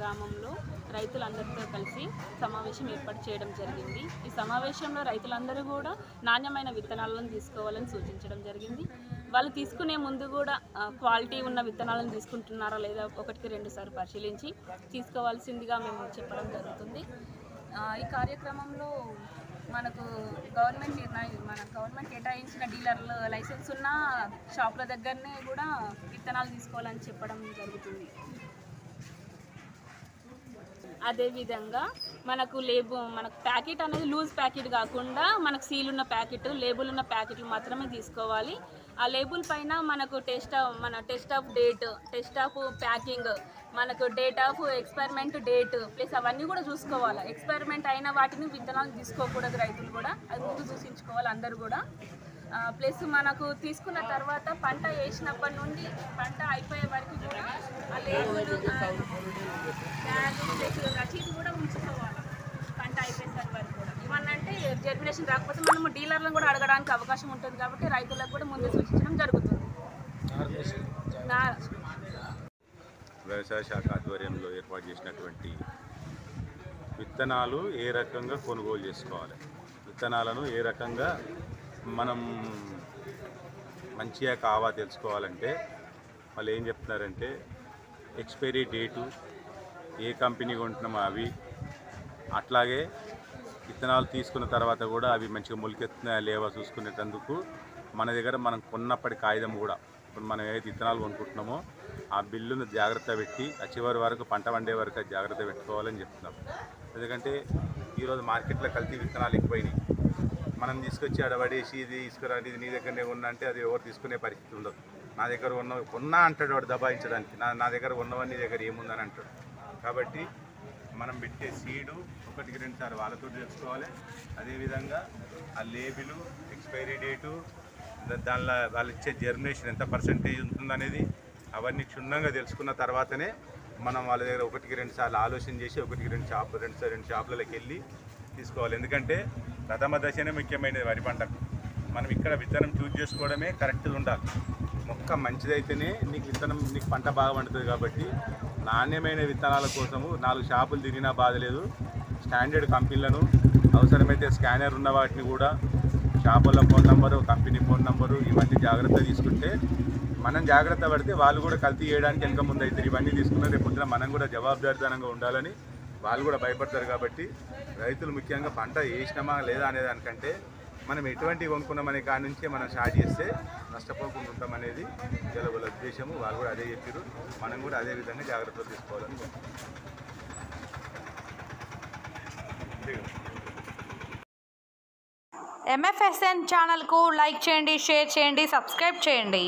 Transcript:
గ్రామంలో రైతులందరితో కలిసి సమావేశం ఏర్పాటు చేయడం జరిగింది. ఈ సమావేశంలో రైతులందరూ కూడా నాణ్యమైన విత్తనాలను తీసుకోవాలని సూచించడం జరిగింది. వాళ్ళు తీసుకునే ముందు కూడా క్వాలిటీ ఉన్న విత్తనాలను తీసుకుంటున్నారా లేదా 1-2 సార్లు పరిశీలించి తీసుకోవాల్సిందిగా మేము చెప్పడం జరుగుతుంది. ఈ కార్యక్రమంలో మనకు గవర్నమెంట్ కేటాయించిన డీలర్లు లైసెన్స్ ఉన్న షాపుల దగ్గరనే కూడా విత్తనాలు తీసుకోవాలని చెప్పడం జరుగుతుంది. అదేవిధంగా మనకు ప్యాకెట్ అనేది లూజ్ ప్యాకెట్ కాకుండా మనకు సీల్ ఉన్న ప్యాకెట్, లేబుల్ ఉన్న ప్యాకెట్లు మాత్రమే తీసుకోవాలి. ఆ లేబుల్ పైన మనకు test of date, test of packing, మనకు date of experiment date plus అవన్నీ కూడా చూసుకోవాలి. ఎక్స్పెరిమెంట్ అయిన వాటిని విత్తనాలు తీసుకోకూడదు, రైతులు కూడా అది ముందు చూసించుకోవాలి అందరూ కూడా. ప్లస్ మనకు తీసుకున్న తర్వాత పంట వేసినప్పటి నుండి పంట అయిపోయే వరకు కూడా ఆ లేబుల్ రసీదు కూడా ఉంచుకోవాలి పంట అయిపోయేసరి వరకు కూడా. ఇవన్నంటే జర్మినేషన్ రాకపోతే మనము డీలర్లను కూడా అడగడానికి అవకాశం ఉంటుంది కాబట్టి రైతులకు కూడా ముందు సూచించడం జరుగుతుంది. వ్యవసాయ శాఖ ఆధ్వర్యంలో ఏర్పాటు చేసినటువంటి విత్తనాలు ఏ రకంగా కొనుగోలు చేసుకోవాలి, విత్తనాలను ఏ రకంగా మనం మంచిగా కావా తెలుసుకోవాలంటే వాళ్ళు ఏం చెప్తున్నారంటే ఎక్స్పైరీ డేటు, ఏ కంపెనీ కొంటున్నామో అవి, అట్లాగే విత్తనాలు తీసుకున్న తర్వాత కూడా అవి మంచిగా మొలకెత్తున్నాయా లేవా చూసుకునేటందుకు మన దగ్గర మనం కొన్నప్పటి కాగితం కూడా, ఇప్పుడు మనం ఏదైతే విత్తనాలు కొనుక్కుంటున్నామో ఆ బిల్లును జాగ్రత్త పెట్టి ఆ చివరి వరకు పంట వండే వరకు జాగ్రత్త పెట్టుకోవాలని చెప్తున్నాం. ఎందుకంటే ఈరోజు మార్కెట్లో కల్తీ విత్తనాలు ఎక్కువైనాయి. మనం తీసుకొచ్చి ఆడబడేసి ఇది తీసుకురండి, ఇది నీ దగ్గరనే ఉన్నా అంటే అది ఎవరు తీసుకునే పరిస్థితి ఉండదు. నా దగ్గర ఉన్నా అంటాడు వాడు దబాయించడానికి, నా దగ్గర ఉన్నవన్నీ దగ్గర ఏముందని అంటాడు. కాబట్టి మనం పెట్టే సీడు 1-2 సార్లు వాళ్ళతో తెలుసుకోవాలి. అదేవిధంగా ఆ లేబులు, ఎక్స్పైరీ డేటు, దానిలో వాళ్ళు ఇచ్చే జర్మినేషన్ ఎంత పర్సెంటేజ్ ఉంటుందనేది అవన్నీ క్షుణ్ణంగా తెలుసుకున్న తర్వాతనే మనం వాళ్ళ దగ్గర 1-2 సార్లు ఆలోచన చేసి 1-2 షాపులకి వెళ్ళి తీసుకోవాలి. ఎందుకంటే ప్రథమ దశనే ముఖ్యమైనది వరి పంటకు. మనం ఇక్కడ విత్తనం చూజ్ చేసుకోవడమే కరెక్ట్గా ఉండాలి. మొక్క మంచిదైతేనే నీకు పంట బాగా పండుతుంది. కాబట్టి నాణ్యమైన విత్తనాల కోసము 4 షాపులు తిరిగినా బాధ లేదు. స్టాండర్డ్ కంపెనీలను, అవసరమైతే స్కానర్ ఉన్న వాటిని కూడా, షాపుల phone number, company phone number, ఇవన్నీ జాగ్రత్త తీసుకుంటే మనం జాగ్రత్త పడితే వాళ్ళు కూడా కల్తీ చేయడానికి వెనక ముందు అవుతారు. ఇవన్నీ తీసుకున్న రేపు పొద్దున మనం కూడా జవాబుదారితనంగా ఉండాలని వాళ్ళు కూడా భయపడతారు. కాబట్టి రైతులు ముఖ్యంగా పంట వేసినామా లేదా అనే దానికంటే మనం ఎటువంటి కొనుక్కున్నామనే కాడి నుంచే మనం స్టార్ట్ చేస్తే నష్టపోకుండా ఉంటామనేది వాళ్ళ ఉద్దేశము. వాళ్ళు కూడా అదే చెప్పారు. మనం కూడా అదే విధంగా జాగ్రత్తలు తీసుకోవాలని MFSN ఛానల్కు లైక్ చేయండి, షేర్ చేయండి, సబ్స్క్రైబ్ చేయండి.